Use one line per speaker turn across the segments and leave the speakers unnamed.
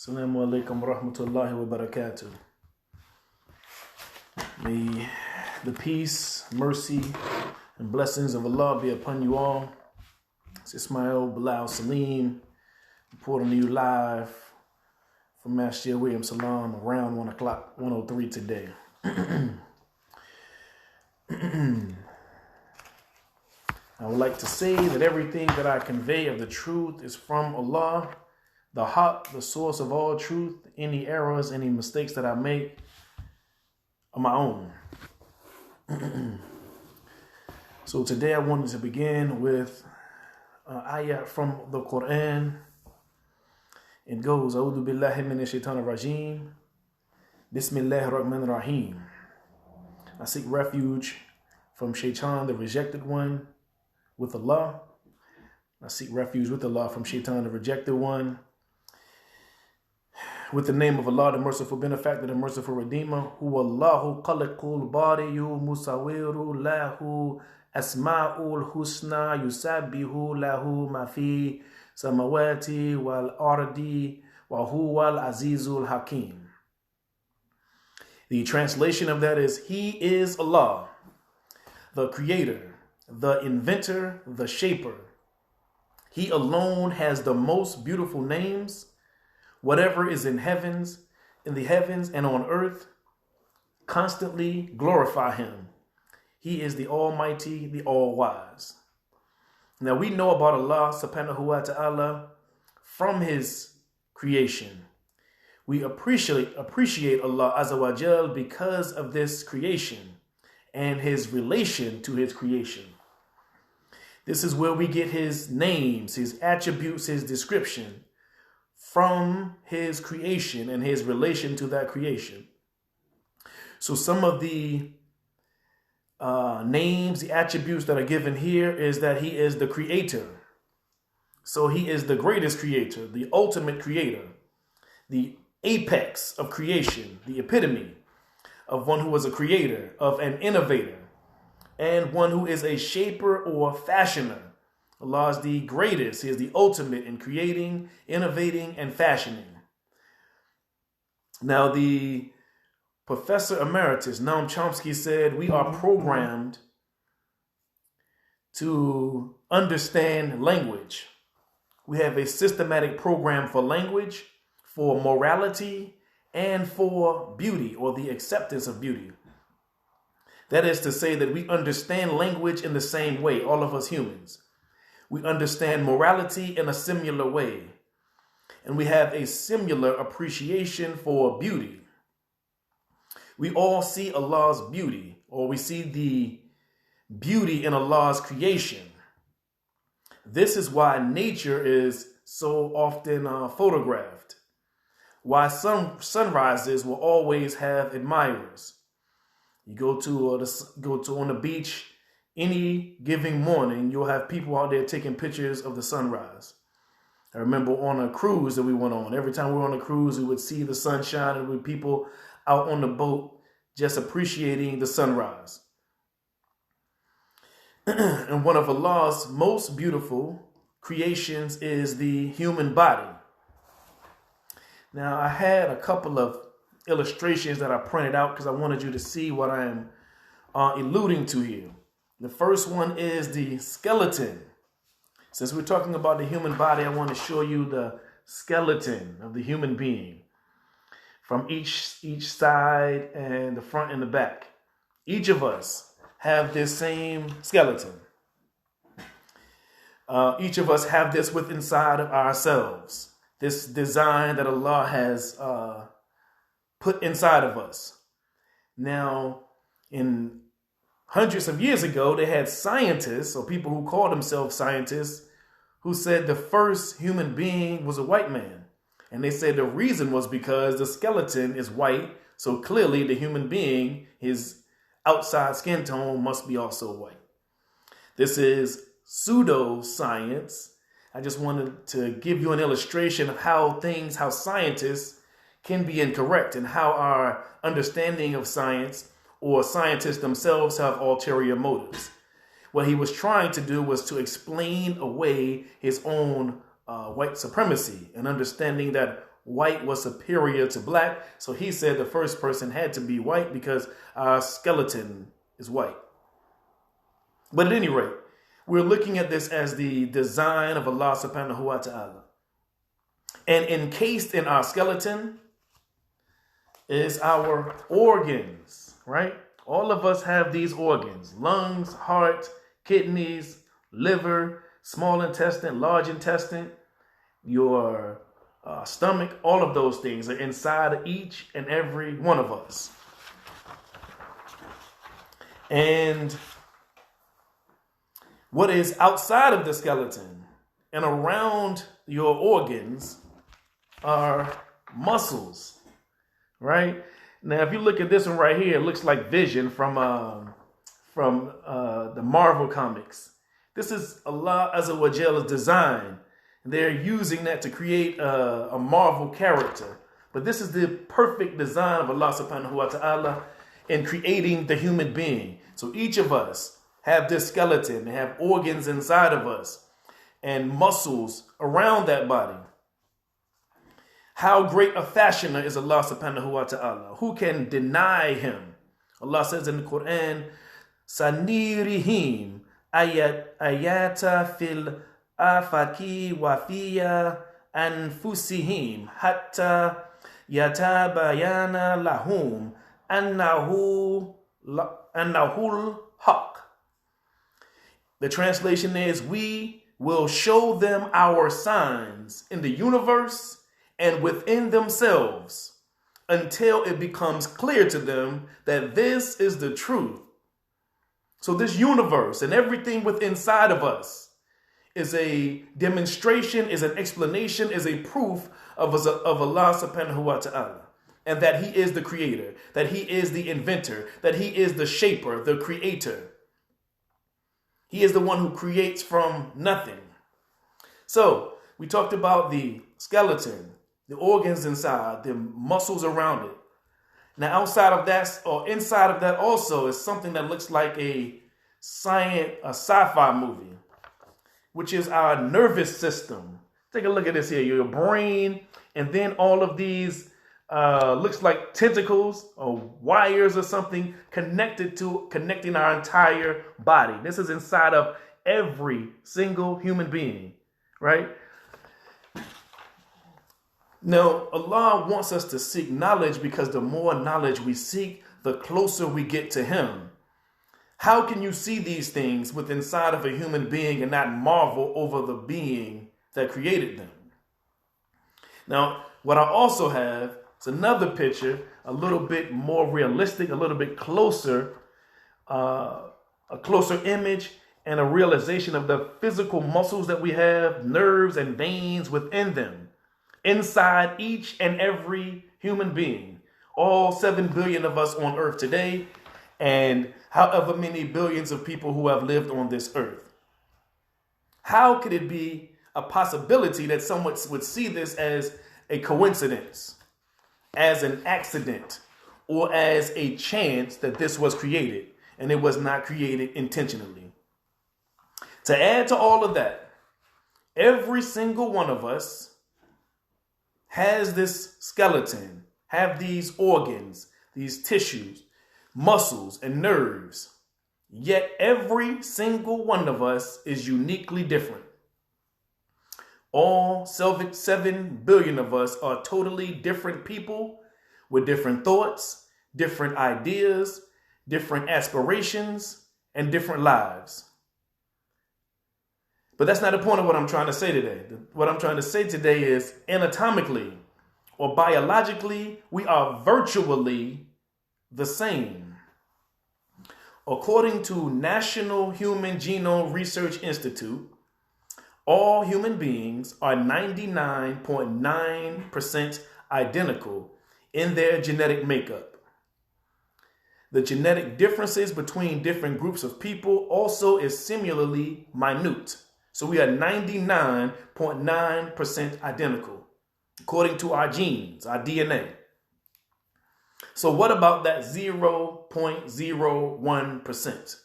Assalamu alaikum wa rahmatullahi wa barakatuh. May the peace, mercy, and blessings of Allah be upon you all. It's Ismail Bilal Salim reporting to you live from Masjid William Salam around 1 o'clock, 1:03 today. I would like to say that everything that I convey of the truth is from Allah, the Haq, the source of all truth. Any errors, any mistakes that I make are my own. So today I wanted to begin with ayat from the Quran. It goes, A'udhu billahi minash shaitanir rajim. Bismillahir rahmanir rahim. I seek refuge from Shaitan, the rejected one, with Allah. I seek refuge with Allah from Shaitan, the rejected one. With the name of Allah, the merciful benefactor, the merciful redeemer. Huwallahu khaliqul bariyu musawiru lahu asma'ul husna yusabbihu lahu ma fi samawati wal ardi wa huwal azizul hakim. The translation of that is, He is Allah, the creator, the inventor, the shaper. He alone has the most beautiful names. Whatever is in the heavens and on earth, constantly glorify Him. He is the Almighty, the All-Wise. Now we know about Allah subhanahu wa ta'ala from His creation. We appreciate Allah azza wa jal because of this creation and His relation to His creation. This is where we get His names, His attributes, His description from His creation and His relation to that creation. So some of the names, the attributes that are given here is that He is the creator. So He is the greatest creator, the ultimate creator, the apex of creation, the epitome of one who was a creator, of an innovator, and one who is a shaper or fashioner. Allah is the greatest. He is the ultimate in creating, innovating, and fashioning. Now, the Professor Emeritus, Noam Chomsky, said we are programmed to understand language. We have a systematic program for language, for morality, and for beauty, or the acceptance of beauty. That is to say that we understand language in the same way, all of us humans. We understand morality in a similar way. And we have a similar appreciation for beauty. We all see Allah's beauty, or we see the beauty in Allah's creation. This is why nature is so often photographed. Why sunrises will always have admirers. You go to on the beach, any given morning, you'll have people out there taking pictures of the sunrise. I remember on a cruise that we went on, every time we were on a cruise, we would see the sunshine and with people out on the boat just appreciating the sunrise. And one of Allah's most beautiful creations is the human body. Now, I had a couple of illustrations that I printed out because I wanted you to see what I am alluding to here. The first one is the skeleton. Since we're talking about the human body, I want to show you the skeleton of the human being from each side and the front and the back. Each of us have this same skeleton. Each of us have this within inside of ourselves. This design that Allah has put inside of us. Now, in hundreds of years ago, they had scientists, or people who called themselves scientists, who said the first human being was a white man. And they said the reason was because the skeleton is white, so clearly the human being, his outside skin tone must be also white. This is pseudoscience. I just wanted to give you an illustration of how scientists can be incorrect and how our understanding of science or scientists themselves have ulterior motives. What he was trying to do was to explain away his own white supremacy and understanding that white was superior to black. So he said the first person had to be white because our skeleton is white. But at any rate, we're looking at this as the design of Allah subhanahu wa ta'ala. And encased in our skeleton is our organs, right? All of us have these organs: lungs, heart, kidneys, liver, small intestine, large intestine, your stomach. All of those things are inside of each and every one of us. And what is outside of the skeleton and around your organs are muscles, right? Now, if you look at this one right here, it looks like Vision from the Marvel comics. This is Allah Azza wa Jalla's design. They're using that to create a Marvel character. But this is the perfect design of Allah subhanahu wa ta'ala in creating the human being. So each of us have this skeleton, and have organs inside of us and muscles around that body. How great a fashioner is Allah subhanahu wa ta'ala. Who can deny him? Allah says in the Quran, Sanirihim ayata fil afaki wa fiya anfusihim hatta yatabayana lahum annahul haq. The translation is, we will show them our signs in the universe and within themselves until it becomes clear to them that this is the truth. So this universe and everything within inside of us is a demonstration, is an explanation, is a proof of Allah subhanahu wa ta'ala. And that he is the creator, that he is the inventor, that he is the shaper, the creator. He is the one who creates from nothing. So we talked about the skeleton, the organs inside, the muscles around it. Now outside of that, or inside of that also, is something that looks like a sci-fi movie, which is our nervous system. Take a look at this here, your brain, and then all of these looks like tentacles or wires or something connecting our entire body. This is inside of every single human being, right? Now, Allah wants us to seek knowledge because the more knowledge we seek, the closer we get to him. How can you see these things within inside of a human being and not marvel over the being that created them? Now, what I also have, it's another picture, a little bit more realistic, a little bit closer, a closer image and a realization of the physical muscles that we have, nerves and veins within them, inside each and every human being, all 7 billion of us on earth today, and however many billions of people who have lived on this earth. How could it be a possibility that someone would see this as a coincidence, as an accident, or as a chance that this was created and it was not created intentionally? To add to all of that, every single one of us has this skeleton, have these organs, these tissues, muscles, and nerves. Yet every single one of us is uniquely different. All 7 billion of us are totally different people with different thoughts, different ideas, different aspirations, and different lives. But that's not the point of what I'm trying to say today. What I'm trying to say today is anatomically or biologically, we are virtually the same. According to National Human Genome Research Institute, all human beings are 99.9% identical in their genetic makeup. The genetic differences between different groups of people also is similarly minute. So we are 99.9% identical, according to our genes, our DNA. So what about that 0.01%?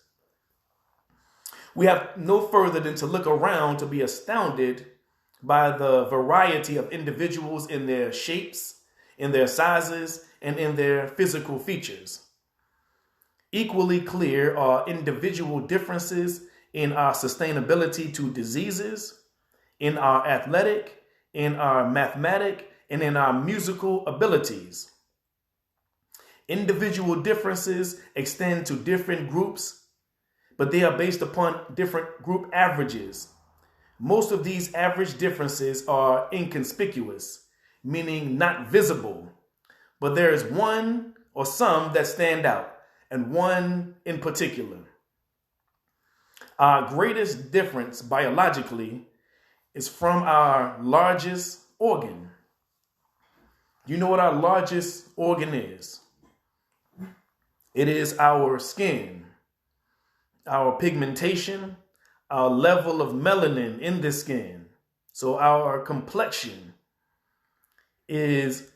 We have no further than to look around to be astounded by the variety of individuals in their shapes, in their sizes, and in their physical features. Equally clear are individual differences in our sustainability to diseases, in our athletic, in our mathematic, and in our musical abilities. Individual differences extend to different groups, but they are based upon different group averages. Most of these average differences are inconspicuous, meaning not visible, but there is one or some that stand out, and one in particular. Our greatest difference biologically is from our largest organ. You know what our largest organ is? It is our skin, our pigmentation, our level of melanin in the skin. So our complexion is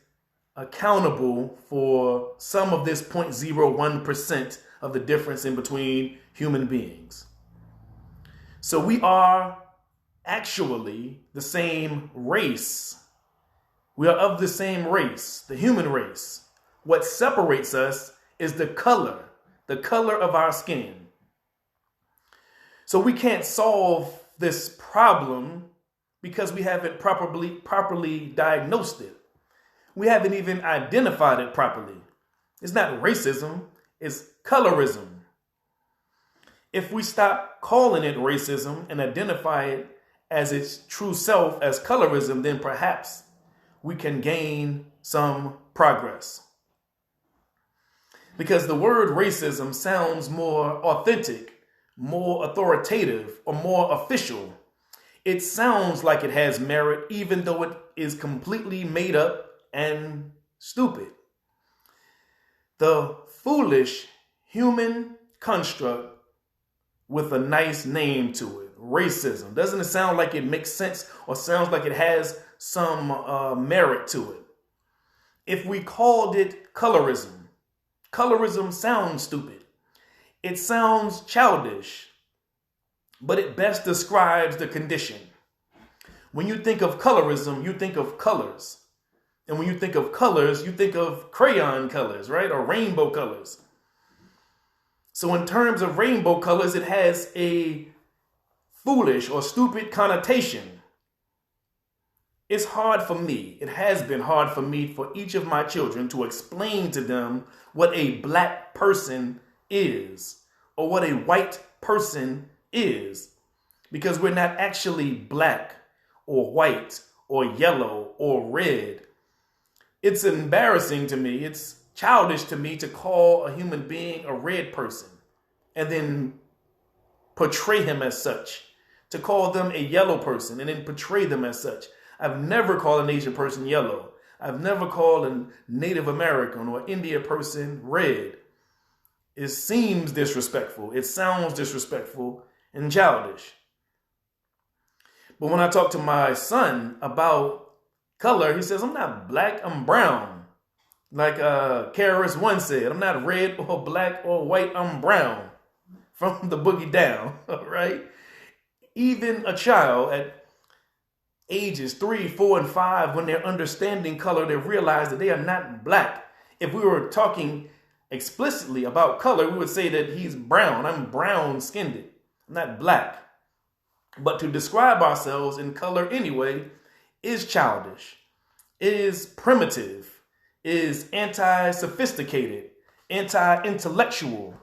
accountable for some of this 0.01% of the difference in between human beings. So we are actually the same race. We are of the same race, the human race. What separates us is the color of our skin. So we can't solve this problem because we haven't properly diagnosed it. We haven't even identified it properly. It's not racism, it's colorism. If we stop calling it racism and identify it as its true self as colorism, then perhaps we can gain some progress. Because the word racism sounds more authentic, more authoritative, or more official. It sounds like it has merit, even though it is completely made up and stupid. The foolish human construct with a nice name to it, racism. Doesn't it sound like it makes sense or sounds like it has some merit to it? If we called it colorism, colorism sounds stupid. It sounds childish, but it best describes the condition. When you think of colorism, you think of colors. And when you think of colors, you think of crayon colors, right? Or rainbow colors. So in terms of rainbow colors, it has a foolish or stupid connotation. It's hard for me. It has been hard for me for each of my children to explain to them what a black person is or what a white person is, because we're not actually black or white or yellow or red. It's embarrassing to me. It's childish to me to call a human being a red person and then portray him as such, to call them a yellow person and then portray them as such. I've never called an Asian person yellow. I've never called a Native American or Indian person red. It seems disrespectful. It sounds disrespectful and childish. But when I talk to my son about color, he says, I'm not black, I'm brown. Like KRS-One said, I'm not red or black or white, I'm brown. From the Boogie Down, right? Even a child at ages 3, 4, and 5, when they're understanding color, they realize that they are not black. If we were talking explicitly about color, we would say that he's brown. I'm brown-skinned, I'm not black. But to describe ourselves in color anyway is childish, is primitive, is anti-sophisticated, anti-intellectual.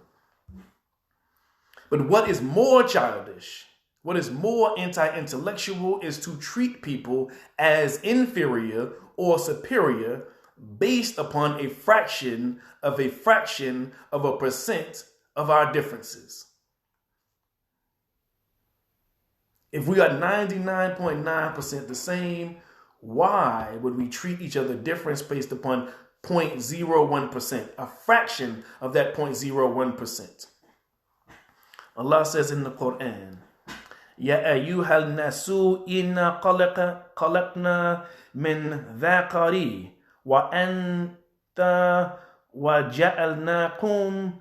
But what is more childish, what is more anti-intellectual is to treat people as inferior or superior based upon a fraction of a percent of our differences. If we are 99.9% the same, why would we treat each other different based upon 0.01%, a fraction of that 0.01%? Allah says in the Quran, Ya ayyuhal nasu inna khalaqna min dhakari wa anta wa ja'alnakum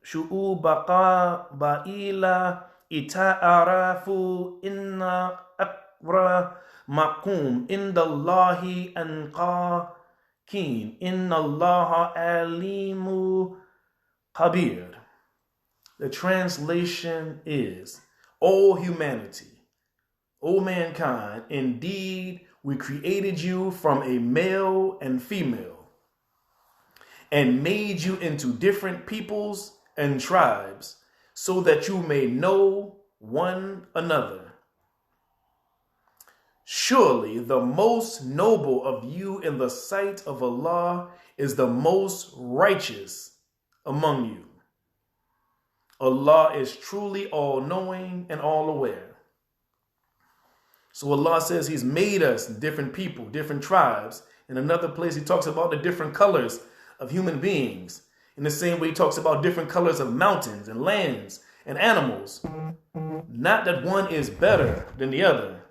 shu'ubaqa ba'ila ita'arafu inna akramakum indallahi anqakin innallaha alimu khabir. The translation is, O humanity, O mankind, indeed we created you from a male and female and made you into different peoples and tribes so that you may know one another. Surely the most noble of you in the sight of Allah is the most righteous among you. Allah is truly all-knowing and all-aware. So Allah says he's made us different people, different tribes. In another place, he talks about the different colors of human beings. In the same way, he talks about different colors of mountains and lands and animals. Not that one is better than the other,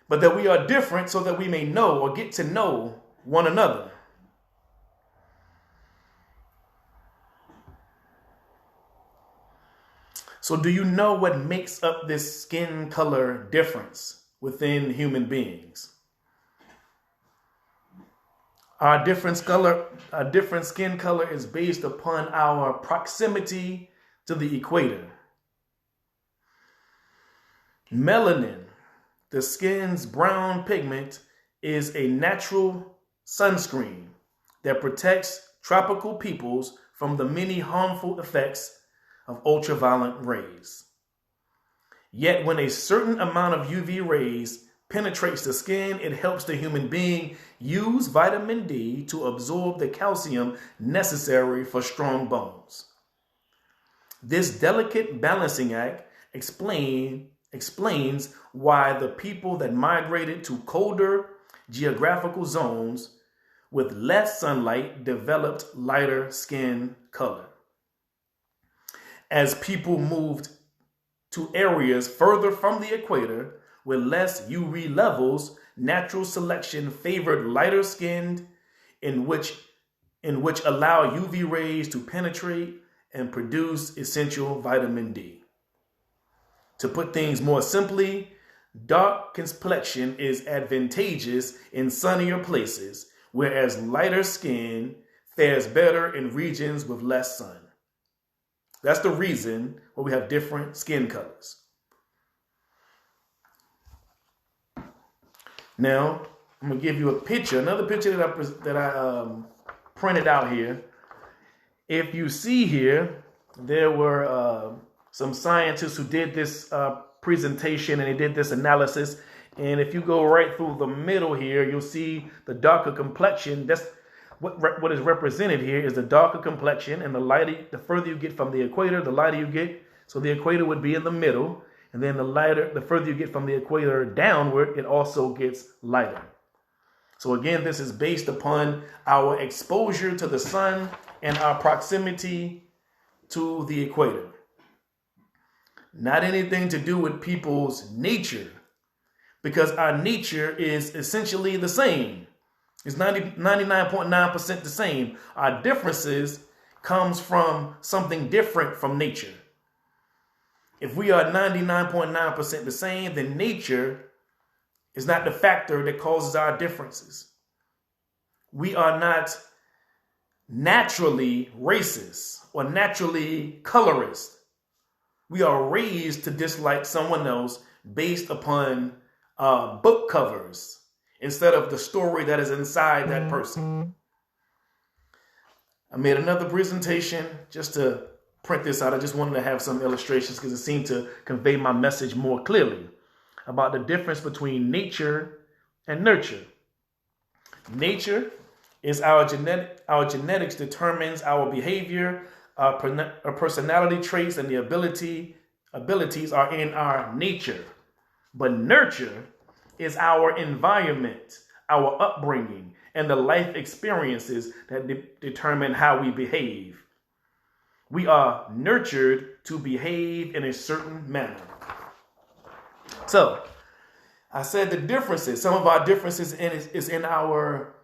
but that we are different so that we may know or get to know one another. So do you know what makes up this skin color difference within human beings? Our different skin color is based upon our proximity to the equator. Melanin, the skin's brown pigment, is a natural sunscreen that protects tropical peoples from the many harmful effects of ultraviolet rays. Yet when a certain amount of UV rays penetrates the skin, it helps the human being use vitamin D to absorb the calcium necessary for strong bones. This delicate balancing act explains why the people that migrated to colder geographical zones with less sunlight developed lighter skin color. As people moved to areas further from the equator with less UV levels, natural selection favored lighter skinned, in which allow UV rays to penetrate and produce essential vitamin D. To put things more simply, dark complexion is advantageous in sunnier places, whereas lighter skin fares better in regions with less sun. That's the reason why we have different skin colors. Now, I'm going to give you a picture, another picture that I printed out here. If you see here, there were some scientists who did this presentation and they did this analysis. And if you go right through the middle here, you'll see the darker complexion. That's what is represented here is the darker complexion, and the further you get from the equator, the lighter you get. So the equator would be in the middle, and then the further you get from the equator downward, it also gets lighter. So again, this is based upon our exposure to the sun and our proximity to the equator. Not anything to do with people's nature, because our nature is essentially the same. It's 99.9% the same. Our differences comes from something different from nature. If we are 99.9% the same, then nature is not the factor that causes our differences. We are not naturally racist or naturally colorist. We are raised to dislike someone else based upon book covers instead of the story that is inside that person. I made another presentation just to print this out. I just wanted to have some illustrations because it seemed to convey my message more clearly about the difference between nature and nurture. Nature is our genetics determines our behavior, our personality traits, and the abilities are in our nature. But nurture is our environment, our upbringing, and the life experiences that determine how we behave. We are nurtured to behave in a certain manner. So, I said the differences, some of our differences is in our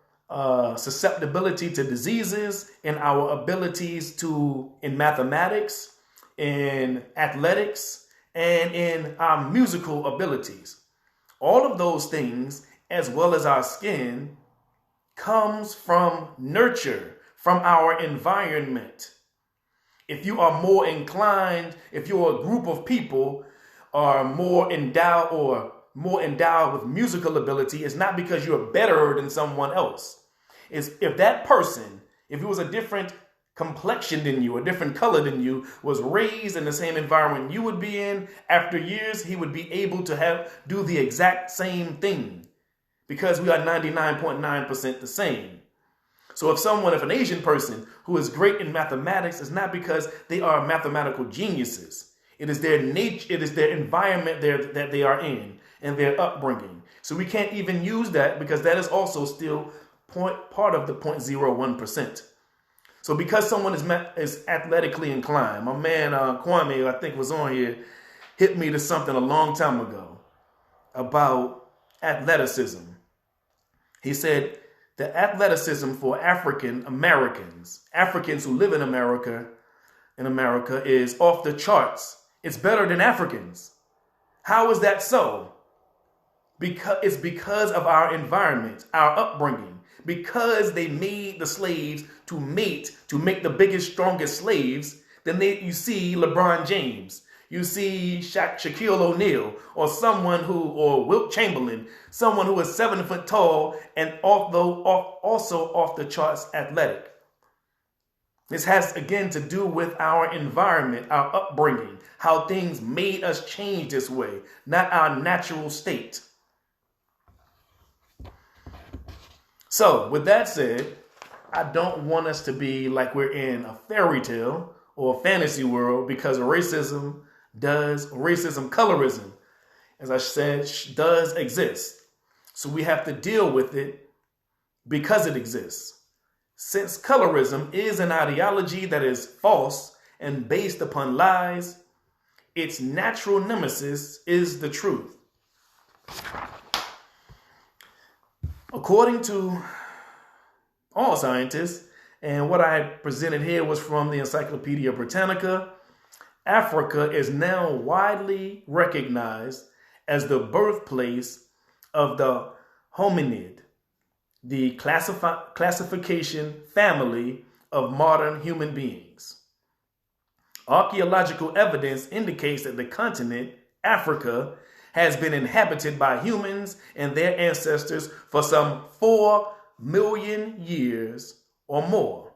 susceptibility to diseases, in our abilities in mathematics, in athletics, and in our musical abilities. All of those things, as well as our skin, comes from nurture, from our environment. If you are more inclined, if you're a group of people are more endowed with musical ability, it's not because you're better than someone else. It's if that person, if it was a different complexion than you, a different color than you, was raised in the same environment you would be in, after years, he would be able to do the exact same thing because we are 99.9% the same. So if an Asian person who is great in mathematics, is not because they are mathematical geniuses. It is their nature, it is their environment that they are in and their upbringing. So we can't even use that because that is also still part of the 0.01%. So because someone is athletically inclined, my man Kwame, I think was on here, hit me to something a long time ago about athleticism. He said the athleticism for African Americans who live in America, is off the charts. It's better than Africans. How is that so? It's because of our environment, our upbringing. Because they made the slaves to mate, to make the biggest, strongest slaves, then you see LeBron James, you see Shaquille O'Neal, or Wilt Chamberlain, someone who is 7 foot tall and also off the charts athletic. This has, again, to do with our environment, our upbringing, how things made us change this way, not our natural state. So, with that said, I don't want us to be like we're in a fairy tale or a fantasy world, because racism, colorism, as I said, does exist. So we have to deal with it because it exists. Since colorism is an ideology that is false and based upon lies, its natural nemesis is the truth. According to all scientists, and what I presented here was from the Encyclopedia Britannica, Africa is now widely recognized as the birthplace of the hominid, the classification family of modern human beings. Archaeological evidence indicates that the continent, Africa, has been inhabited by humans and their ancestors for some 4 million years or more.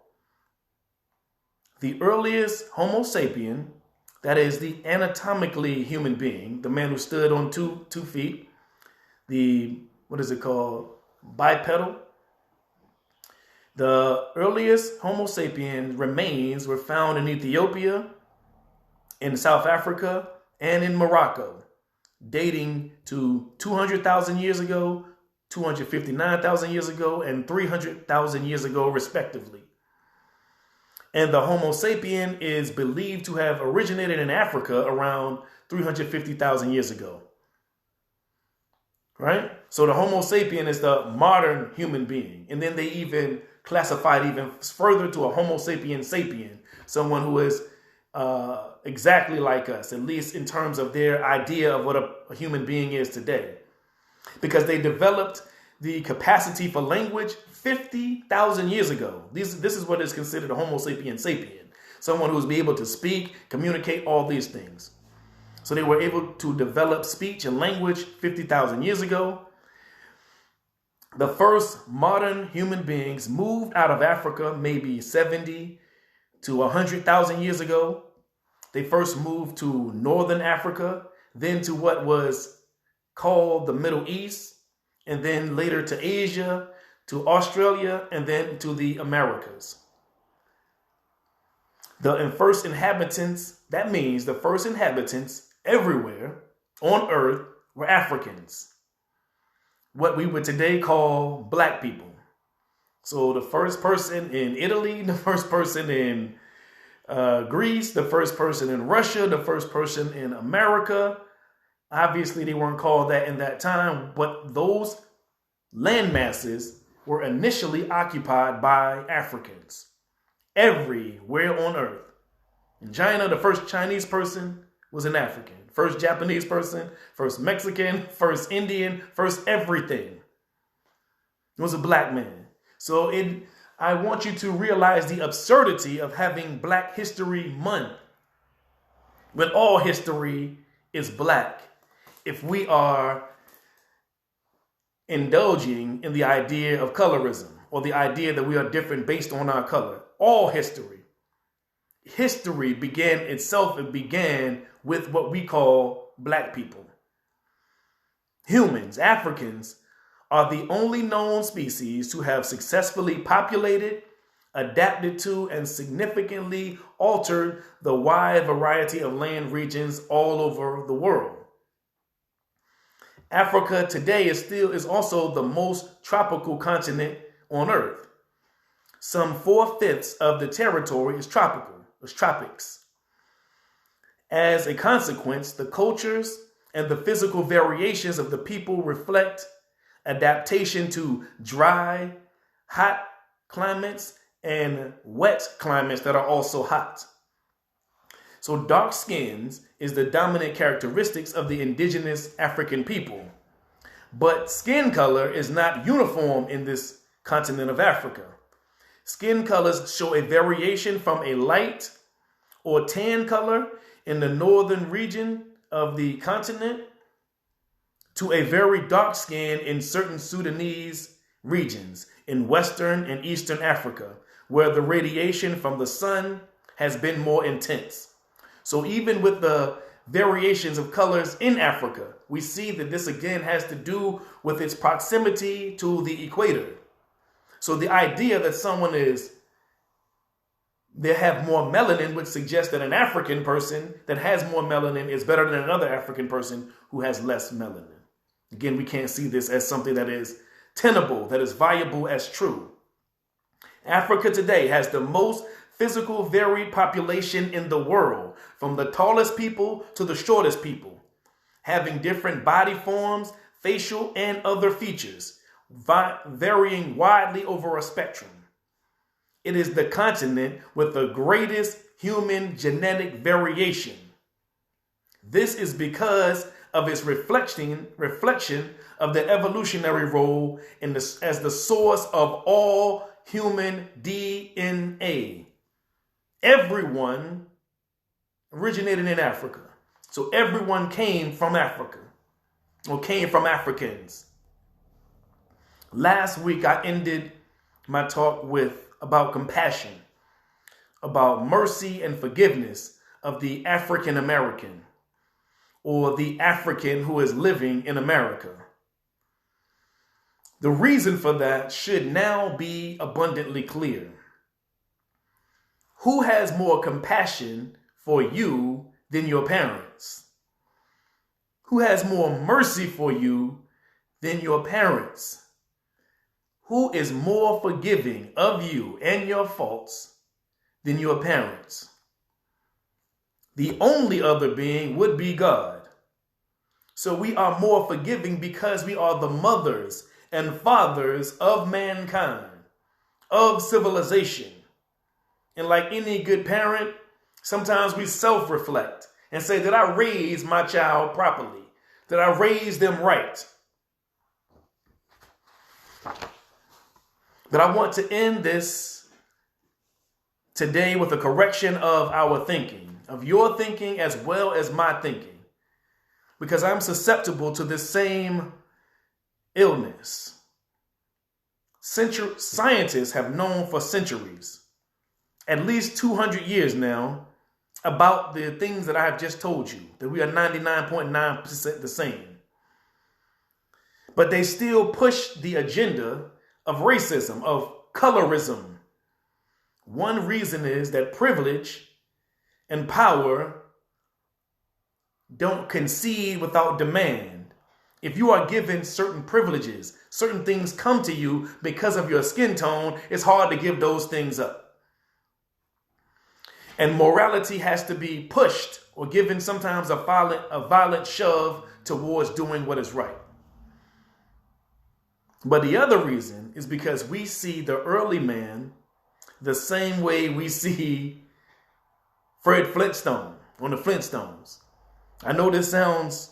The earliest Homo sapien, that is the anatomically human being, the man who stood on two feet, bipedal. The earliest Homo sapien remains were found in Ethiopia, in South Africa, and in Morocco, dating to 200,000 years ago, 259,000 years ago, and 300,000 years ago, respectively. And the Homo sapien is believed to have originated in Africa around 350,000 years ago. Right? So the Homo sapien is the modern human being. And then they even classified even further to a Homo sapien, someone who is exactly like us, at least in terms of their idea of what a human being is today. Because they developed the capacity for language 50,000 years ago. This is what is considered a Homo sapien, someone who was able to speak, communicate, all these things. So they were able to develop speech and language 50,000 years ago. The first modern human beings moved out of Africa maybe 70 to 100,000 years ago. They first moved to northern Africa, then to what was called the Middle East, and then later to Asia, to Australia, and then to the Americas. The first inhabitants everywhere on earth were Africans, what we would today call black people. So the first person in Italy, the first person in Greece, the first person in Russia, the first person in America. Obviously, they weren't called that in that time, but those land masses were initially occupied by Africans everywhere on earth. In China, the first Chinese person was an African. First Japanese person, first Mexican, first Indian, first everything. It was a black man. So I want you to realize the absurdity of having Black History Month when all history is black. If we are indulging in the idea of colorism or the idea that we are different based on our color, all history began itself. It began with what we call black people. Humans, Africans, are the only known species to have successfully populated, adapted to, and significantly altered the wide variety of land regions all over the world. Africa today is also the most tropical continent on Earth. Some 4/5 of the territory is tropical, it's tropics. As a consequence, the cultures and the physical variations of the people reflect adaptation to dry, hot climates and wet climates that are also hot. So dark skins is the dominant characteristics of the indigenous African people. But skin color is not uniform in this continent of Africa. Skin colors show a variation from a light or tan color in the northern region of the continent to a very dark skin in certain Sudanese regions in Western and Eastern Africa, where the radiation from the sun has been more intense. So even with the variations of colors in Africa, we see that this again has to do with its proximity to the equator. So the idea that they have more melanin would suggest that an African person that has more melanin is better than another African person who has less melanin. Again, we can't see this as something that is tenable, that is viable as true. Africa today has the most physical varied population in the world, from the tallest people to the shortest people, having different body forms, facial and other features, varying widely over a spectrum. It is the continent with the greatest human genetic variation. This is because of its reflection of the evolutionary role as the source of all human DNA. Everyone originated in Africa. So everyone came from Africa or came from Africans. Last week, I ended my talk about compassion, about mercy and forgiveness of the African American or the African who is living in America. The reason for that should now be abundantly clear. Who has more compassion for you than your parents? Who has more mercy for you than your parents? Who is more forgiving of you and your faults than your parents? The only other being would be God. So we are more forgiving because we are the mothers and fathers of mankind, of civilization. And like any good parent, sometimes we self-reflect and say, did I raise my child properly? Did I raise them right? But I want to end this today with a correction of our thinking, of your thinking as well as my thinking, because I'm susceptible to this same illness. Scientists have known for centuries, at least 200 years now, about the things that I have just told you, that we are 99.9% the same. But they still push the agenda of racism, of colorism. One reason is that privilege and power don't concede without demand. If you are given certain privileges, certain things come to you because of your skin tone, it's hard to give those things up. And morality has to be pushed or given sometimes a violent shove towards doing what is right. But the other reason is because we see the early man the same way we see Fred Flintstone on the Flintstones. I know this sounds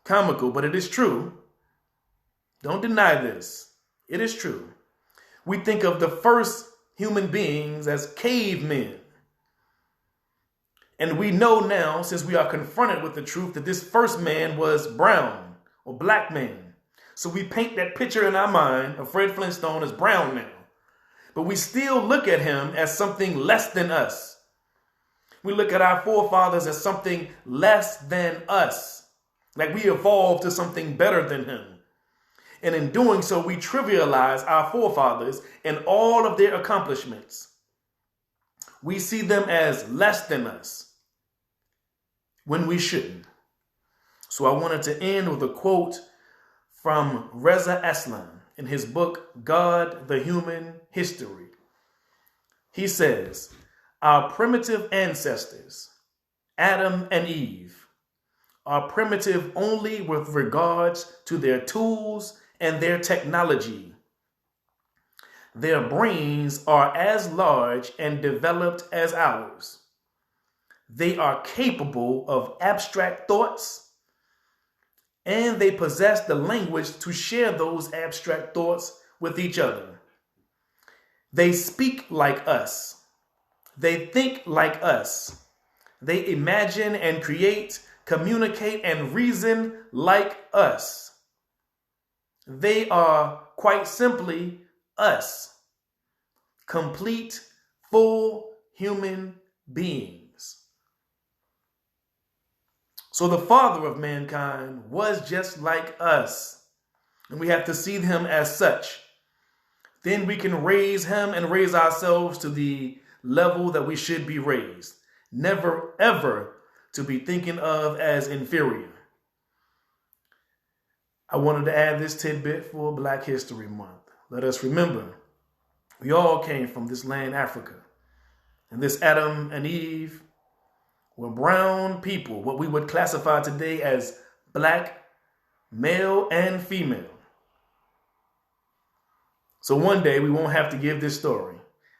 comical, but it is true. Don't deny this. It is true. We think of the first human beings as cavemen. And we know now, since we are confronted with the truth, that this first man was brown or black man. So we paint that picture in our mind of Fred Flintstone as brown now. But we still look at him as something less than us. We look at our forefathers as something less than us. Like we evolved to something better than him. And in doing so, we trivialize our forefathers and all of their accomplishments. We see them as less than us when we shouldn't. So I wanted to end with a quote from Reza Aslan in his book, God, the Human History. He says, our primitive ancestors, Adam and Eve, are primitive only with regards to their tools and their technology. Their brains are as large and developed as ours. They are capable of abstract thoughts, and they possess the language to share those abstract thoughts with each other. They speak like us. They think like us. They imagine and create, communicate and reason like us. They are quite simply us, complete, full human beings. So the father of mankind was just like us, and we have to see him as such. Then we can raise him and raise ourselves to the level that we should be raised. Never, ever to be thinking of as inferior. I wanted to add this tidbit for Black History Month. Let us remember, we all came from this land, Africa. And this Adam and Eve were brown people, what we would classify today as black, male and female. So one day we won't have to give this story.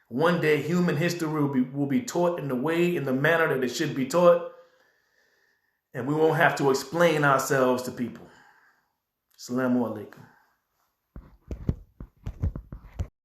One day human history will be taught in the manner that it should be taught. And we won't have to explain ourselves to people. Assalamu alaikum.